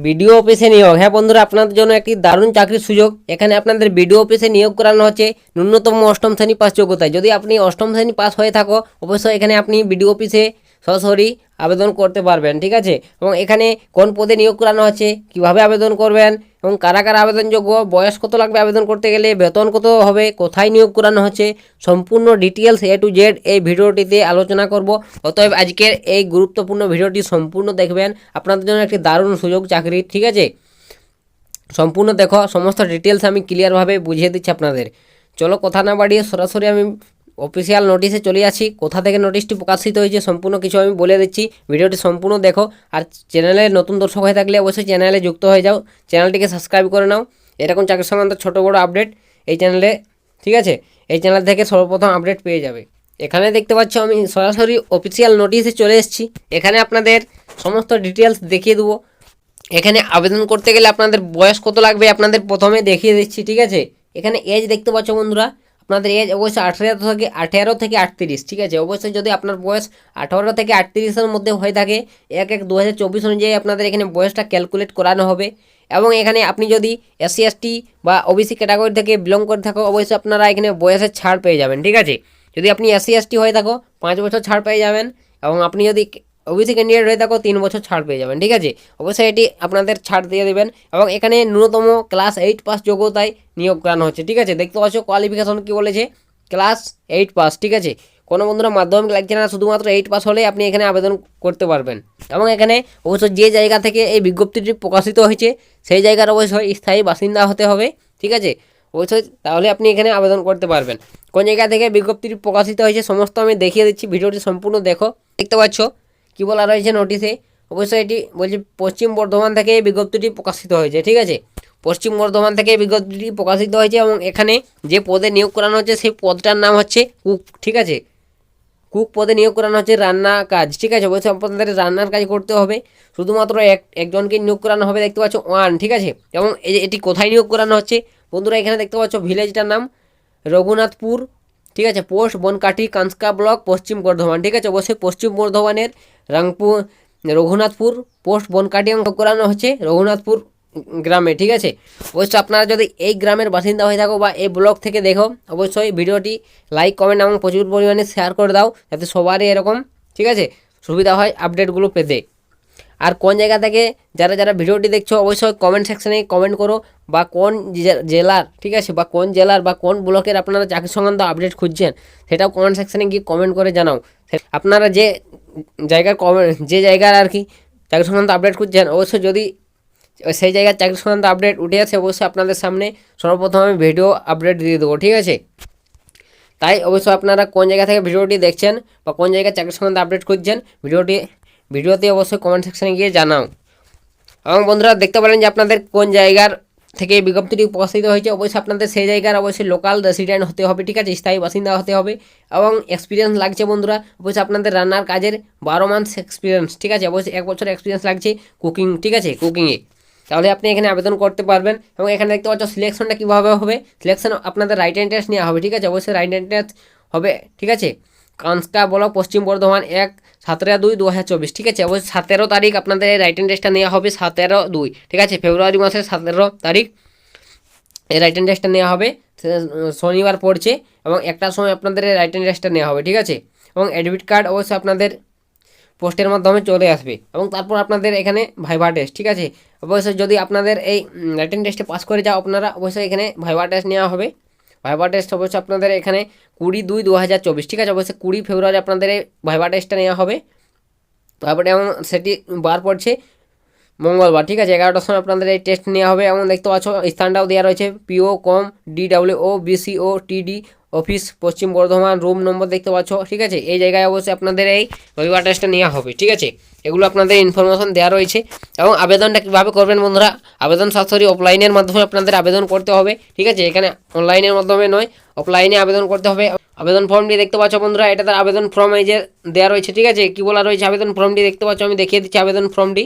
BDO অফিসে নিয়োগ। হ্যাঁ বন্ধুরা, আপনাদের জন্য একটি দারুণ চাকরির সুযোগ। এখানে আপনাদের বিডিও অফিসে নিয়োগ করানো হচ্ছে ন্যূনতম অষ্টম শ্রেণী পাস যোগ্যতায়। যদি আপনি অষ্টম শ্রেণী পাস হয়ে থাকো, অবশ্যই এখানে আপনি বিডিও অফিসে সরাসরি আবেদন করতে পারবেন, ঠিক আছে। এবং এখানে কোন পদে নিয়োগ করানো হচ্ছে, কিভাবে আবেদন করবেন এবং কারা কারা আবেদনযোগ্য, বয়স কত লাগবে আবেদন করতে গেলে, বেতন কত হবে, কোথায় নিয়োগ করানো হচ্ছে, সম্পূর্ণ ডিটেলস A to Z এই ভিডিওটিতে আলোচনা করব। অতএব আজকের এই গুরুত্বপূর্ণ ভিডিওটি সম্পূর্ণ দেখবেন। আপনাদের জন্য একটি দারুণ সুযোগ চাকরির, ঠিক আছে। সম্পূর্ণ দেখো, সমস্ত ডিটেলস আমি ক্লিয়ারভাবে বুঝিয়ে দিচ্ছি আপনাদের। চলো কথা না বাড়িয়ে সরাসরি আমি অফিসিয়াল নোটিশে চলে আসি। কোথা থেকে নোটিশটি প্রকাশিত হয়েছে সম্পূর্ণ কিছু আমি বলে দিচ্ছি। ভিডিওটি সম্পূর্ণ দেখো। আর চ্যানেলে নতুন দর্শক হয়ে থাকলে অবশ্যই চ্যানেলে যুক্ত হয়ে যাও, চ্যানেলটিকে সাবস্ক্রাইব করে নাও। এরকম চাকরি সংক্রান্ত ছোটো বড়ো আপডেট এই চ্যানেলে, ঠিক আছে, এই চ্যানেল থেকে সর্বপ্রথম আপডেট পেয়ে যাবে। এখানে দেখতে পাচ্ছ আমি সরাসরি অফিসিয়াল নোটিশে চলে এসেছি। এখানে আপনাদের সমস্ত ডিটেলস দেখিয়ে দেবো। এখানে আবেদন করতে গেলে আপনাদের বয়স কত লাগবে আপনাদের প্রথমে দেখিয়ে দিচ্ছি, ঠিক আছে। এখানে এজ দেখতে পাচ্ছ বন্ধুরা, আপনাদের এজ অবশ্যই 18 থেকে 38, ঠিক আছে। অবশ্যই যদি আপনার বয়স 18 থেকে 38-এর মধ্যে হয়ে থাকে, 1/1/2024 অনুযায়ী আপনাদের এখানে বয়সটা ক্যালকুলেট করানো হবে। এবং এখানে আপনি যদি SC/ST বা OBC ক্যাটাগরি থেকে বিলং করে থাকো, অবশ্যই আপনারা এখানে বয়সের ছাড় পেয়ে যাবেন, ঠিক আছে। যদি আপনি SC/ST হয়ে থাকো 5 বছর ছাড় পেয়ে যাবেন, এবং আপনি যদি OBC ক্যান্ডিডেট হয়ে থাকো 3 বছর ছাড় পেয়ে যাবেন, ঠিক আছে। অবশ্যই এটি আপনাদের ছাড় দিয়ে দেবেন। এবং এখানে ন্যূনতম ক্লাস 8 পাস যোগ্যতায় নিয়োগ করানো হচ্ছে, ঠিক আছে। দেখতে পাচ্ছ কোয়ালিফিকেশন কী বলেছে, ক্লাস 8 পাস, ঠিক আছে। কোনো বন্ধুরা মাধ্যমিক লাগছে না, শুধুমাত্র 8 পাস হলে আপনি এখানে আবেদন করতে পারবেন। এবং এখানে অবশ্যই যে জায়গা থেকে এই বিজ্ঞপ্তিটি প্রকাশিত হয়েছে সেই জায়গার অবশ্যই স্থায়ী বাসিন্দা হতে হবে, ঠিক আছে। অবশ্যই তাহলে আপনি এখানে আবেদন করতে পারবেন। কোন জায়গা থেকে বিজ্ঞপ্তিটি প্রকাশিত হয়েছে সমস্ত আমি দেখিয়ে দিচ্ছি, ভিডিওটি সম্পূর্ণ দেখো। দেখতে পাচ্ছ কী বলা রয়েছে নোটিশে, অবশ্যই এটি বলছি পশ্চিম বর্ধমান থেকে এই বিজ্ঞপ্তিটি প্রকাশিত হয়েছে, ঠিক আছে। পশ্চিম বর্ধমান থেকে এই বিজ্ঞপ্তিটি প্রকাশিত হয়েছে। এবং এখানে যে পদে নিয়োগ করানো হচ্ছে সেই পদটার নাম হচ্ছে কুক, ঠিক আছে। কুক পদে নিয়োগ করানো হচ্ছে রান্না কাজ, ঠিক আছে। অবশ্যই আপনাদের রান্নার কাজ করতে হবে। শুধুমাত্র একজনকে নিয়োগ করানো হবে, দেখতে পাচ্ছ 1, ঠিক আছে। এবং এটি কোথায় নিয়োগ করানো হচ্ছে বন্ধুরা, এখানে দেখতে পাচ্ছ ভিলেজটার নাম রঘুনাথপুর, ঠিক আছে। পোস্ট বনকাঠি, কাঁচকা ব্লক, পশ্চিম বর্ধমান, ঠিক আছে। অবশ্যই পশ্চিম বর্ধমানের রাংপুর রঘুনাথপুর পোস্ট বনকাঠি অঙ্ক করানো হচ্ছে রঘুনাথপুর গ্রামে, ঠিক আছে। অবশ্যই আপনারা যদি এই গ্রামের বাসিন্দা হয়ে থাকো বা এই ব্লগ থেকে দেখো, অবশ্যই ভিডিওটি লাইক কমেন্ট এবং প্রচুর পরিমাণে শেয়ার করে দাও, যাতে সবারই এরকম, ঠিক আছে, সুবিধা হয় আপডেটগুলো পেতে। আর কোন জায়গা থেকে যারা যারা ভিডিওটি দেখছো অবশ্যই কমেন্ট সেকশানে কমেন্ট করো, বা কোন জেলার, ঠিক আছে, বা কোন জেলার বা কোন ব্লকের আপনারা চাকরি সংক্রান্ত আপডেট খুঁজছেন সেটাও কমেন্ট সেকশানে গিয়ে কমেন্ট করে জানাও। আপনারা যে জায়গার আর কি চাকরি সংক্রান্ত আপডেট খুঁজছেন, অবশ্যই যদি সেই জায়গার চাকরি সংক্রান্ত আপডেট উঠে আসে, অবশ্যই আপনাদের সামনে সর্বপ্রথম আমি ভিডিও আপডেট দিয়ে দেবো, ঠিক আছে। তাই অবশ্যই আপনারা কোন জায়গা থেকে ভিডিওটি দেখছেন বা কোন জায়গায় চাকরি সংক্রান্ত আপডেট খুঁজছেন ভিডিওতে অবশ্যই কমেন্ট সেকশানে গিয়ে জানাও। এবং বন্ধুরা দেখতে পারেন যে আপনাদের কোন জায়গার থেকে বিজ্ঞপ্তিটি প্রকাশিত হয়েছে, অবশ্যই আপনাদের সেই জায়গার অবশ্যই লোকাল রেসিডেন্ট হতে হবে, ঠিক আছে, স্থায়ী বাসিন্দা হতে হবে। এবং এক্সপিরিয়েন্স লাগছে বন্ধুরা, অবশ্যই আপনাদের রান্নার কাজের 12 মান্থস এক্সপিরিয়েন্স, ঠিক আছে। অবশ্যই 1 বছর এক্সপিরিয়েন্স লাগছে কুকিং, ঠিক আছে, কুকিংয়ে, তাহলে আপনি এখানে আবেদন করতে পারবেন। এবং এখানে দেখতে পাচ্ছ সিলেকশনটা কীভাবে হবে, সিলেকশন আপনাদের রাইট হ্যান্ড টেস্ট নেওয়া হবে, ঠিক আছে। অবশ্যই রাইট হ্যান্ড টেস্ট হবে, ঠিক আছে। কাঁচকা ব্লক পশ্চিম বর্ধমান 17/2/2024, ঠিক আছে। অবশ্যই 17 তারিখ আপনাদের এই রাইট হ্যান্ড টেস্টটা নেওয়া হবে, 17/2, ঠিক আছে, ফেব্রুয়ারি মাসের 17 তারিখ এই রাইট হ্যান্ড টেস্টটা নেওয়া হবে, শনিবার পড়ছে। এবং 1টার সময় আপনাদের এই রাইট হ্যান্ড টেস্টটা নেওয়া হবে, ঠিক আছে। এবং অ্যাডমিট কার্ড অবশ্যই আপনাদের পোস্টের মাধ্যমে চলে আসবে। এবং তারপর আপনাদের এখানে ভাইভা টেস্ট, ঠিক আছে। অবশ্যই যদি আপনাদের এই রিটেন টেস্টে পাস করে যাও আপনারা, অবশ্যই এখানে ভাইভা টেস্ট নেওয়া হবে। ভাইভা টেস্ট অবশ্যই আপনাদের এখানে 20/2/2024, ঠিক আছে। অবশ্যই 20 ফেব্রুয়ারি আপনাদের এই ভাইভা টেস্টটা নেওয়া হবে। তারপরে এবং সেটি বার পড়ছে মঙ্গলবার, ঠিক আছে, 11টার সময় আপনাদের এই টেস্ট নেওয়া হবে। এবং দেখতে পাচ্ছ স্থানটাও দেওয়া রয়েছে PO কম DWO BCO TD অফিস পশ্চিম বর্ধমান, রুম নম্বর দেখতে পাচ্ছ, ঠিক আছে। এই জায়গায় অবশ্যই আপনাদের এই রবিবার টেস্টটা নেওয়া হবে, ঠিক আছে। এগুলো আপনাদের ইনফরমেশন দেওয়া রয়েছে। এবং আবেদনটা কীভাবে করবেন বন্ধুরা, আবেদন সরাসরি অফলাইনের মাধ্যমে আপনাদের আবেদন করতে হবে, ঠিক আছে। এখানে অনলাইনের মাধ্যমে নয়, অফলাইনে আবেদন করতে হবে। আবেদন ফর্মটি দেখতে পাচ্ছ বন্ধুরা, এটা তার আবেদন ফর্ম এই যে দেওয়া রয়েছে, ঠিক আছে। কী বলা রয়েছে আবেদন ফর্মটি দেখতে পাচ্ছ, আমি দেখিয়ে দিচ্ছি আবেদন ফর্মটি।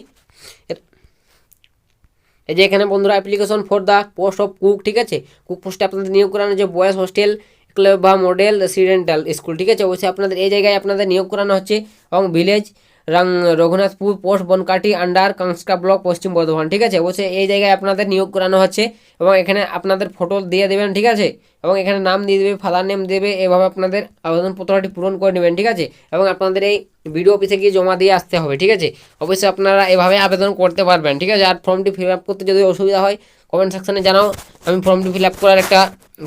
এই যে এখানে বন্ধুরা application for the post of cook, ঠিক আছে। কুক পোস্টে আপনাদের নিয়োগ করানো যে বয়েজ হোস্টেল ক্লাব বা মডেল রেসিডেন্টাল স্কুল, ঠিক আছে। অবশ্যই আপনাদের এই জায়গায় আপনাদের নিয়োগ করানো হচ্ছে। এবং village Raghunathpur post Bonkati under Kanksa block Paschim Bardhaman. ঠিক আছে, অবশ্যই এই জায়গায় আপনাদের নিয়োগ করানো হচ্ছে এবং এখানে আপনাদের ফটো দিয়ে দেবেন। ঠিক আছে, এবং এখানে নাম দিয়ে দেবে, ফাদার নেম দেবে, এভাবে আপনাদের আবেদনপত্রটি পূরণ করে নেবেন। ঠিক আছে, এবং আপনাদের এই বিডিও অফিসে গিয়ে জমা দিয়ে আসতে হবে। ঠিক আছে, অবশ্যই আপনারা এভাবে আবেদন করতে পারবেন। ঠিক আছে, আর ফর্মটি ফিল আপ করতে যদি অসুবিধা হয় কমেন্ট সেকশনে জানাও, আমি ফর্মটি ফিল আপ করার একটা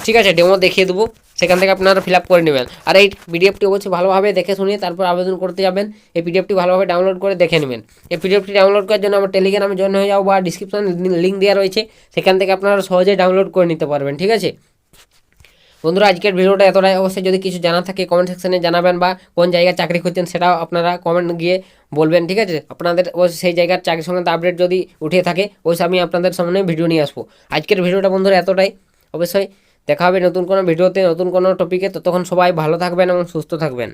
ঠিক আছে ডেমো দেখিয়ে দেবো, সেখান থেকে আপনারা ফিল আপ করে নেবেন। আর এই পিডিএফটি অবশ্যই ভালোভাবে দেখে শুনিয়ে তারপর আবেদন করতে যাবেন। এই পিডিএফটি ভালোভাবে ডাউনলোড করে দেখে নেবেন। এই পিডিএফটি ডাউনলোড করার জন্য আমার টেলিগ্রামে জয়েন হয়ে যাও বা ডিসক্রিপশনে লিঙ্ক দেওয়া রয়েছে, সেখান থেকে আপনারা সহজেই ডাউনলোড করে নিতে পারবেন। ঠিক আছে বন্ধুরা, আজকের ভিডিওটা এতটাই। অবশ্যই যদি কিছু জানা থাকে কমেন্ট সেকশনে জানাবেন, বা কোন জায়গায় চাকরি করছেন সেটাও আপনারা কমেন্ট গিয়ে বলবেন। ঠিক আছে, আপনাদের অবশ্যই সেই জায়গার চাকরির সঙ্গে আপডেট যদি উঠে থাকে অবশ্যই আমি আপনাদের সামনে ভিডিও নিয়ে আসবো। আজকের ভিডিওটা বন্ধুরা এতটাই। অবশ্যই দেখা হবে নতুন কোনো ভিডিওতে, নতুন কোনো টপিকে। ততক্ষণ সবাই ভালো থাকবেন এবং সুস্থ থাকবেন।